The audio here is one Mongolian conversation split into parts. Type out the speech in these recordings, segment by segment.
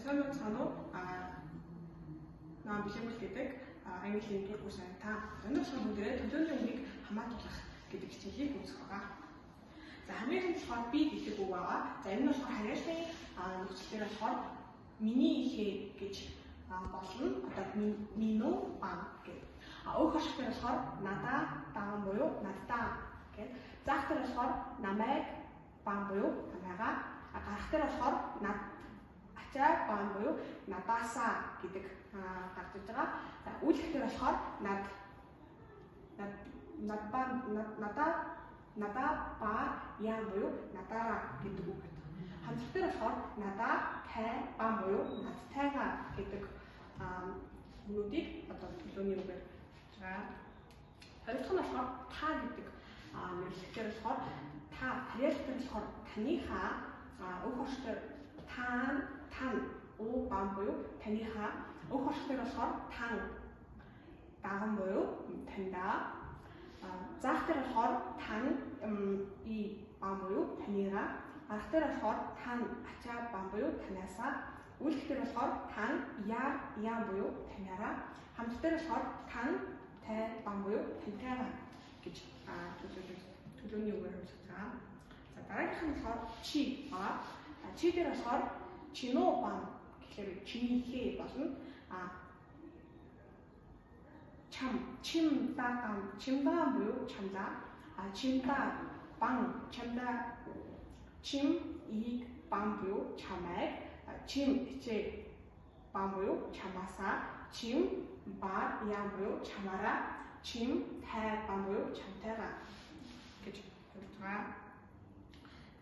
Сонирхол сануу нам бэлэмэл гэдэг английн турк ус та өнөөдөр бүгдээ төлөөний үгийг хамаатуулах гэдэг хичээлийг үзэх байгаа. За хамгийн их болохоор би гэдэг үг байгаа. За энэ нь болохоор хариалтын нөхцөлөөр болохоор миний ихээ гэж болно. Одоо мино бан гэдэг. Өөх ашигтай болохоор надаа даан буюу надтай гэдэг. Заах дээр болохоор намайг бан буюу намайгаа. Гарах дээр болохоор над ачаа бан буюу надаасаа гэдэг гарч иж байгаа. За үйлдэх дээр болохоор надаа ба яа буюу надаараа гэдэг үг байдаг. Хамтрах дээр болохоор надаа тай бан буюу надтайгаа гэдэг үнүүдийг одоо төлөөний үгээр байгаа. Хоёрдугаар нь болохоор та гэдэг нэрлэлээр болохоор та хариалт дээр болохоор таныхаа өөх орчтой тан уу бан буюу таныхаа өөх орчтой болохоор тан даган буюу таньдаа заах дээр болохоор тан и бан буюу танийгаа гарах дээр болохоор тан ачаа бан буюу танаасаа үйлдэх дээр болохоор тан яа буюу танаараа хамтрах дээр болохоор тан тай бан буюу тантайгаа гэж төлөөний үгээр хэлж байгаа. За дараагийнх нь болохоор чи чи дээр болохоор чино бан гэхээр чинийхээ болно. чимдаа буюу чамдаа чимдаа бан чамдаа чим ийг бан буюу чамайг чим хичээ бан буюу чамаасаа чим ба яа буюу чамаараа чим тай бан буюу чамтайгаа гэж хэлж байгаа.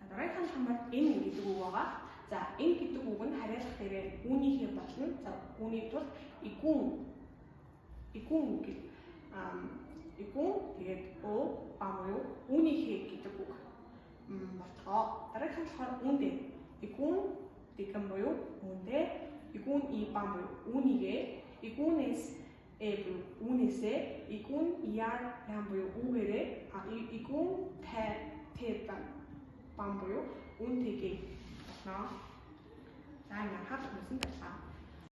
Дараагийнх нь хамаар энэ гэдэг үг байгаа. За энэ гэдэг үг нь хариалах дээрээ үүнийхээ болно. За үүний тулд игүүн гэдэг игүүн тэгээд оо бамуу үүнийхээ гэдэг үг болтгоо. Дараагийнх нь болохоор үүндээ игүүн тэгэн буюу үүндээ игүүн и бамуу үүнийгээ игүүнээс үүнээсээ игүүн яар буюу үүгээрээ игүүн тэй бам буюу үүнтэйгээ болно. За ингээд хад хүсэн талаа.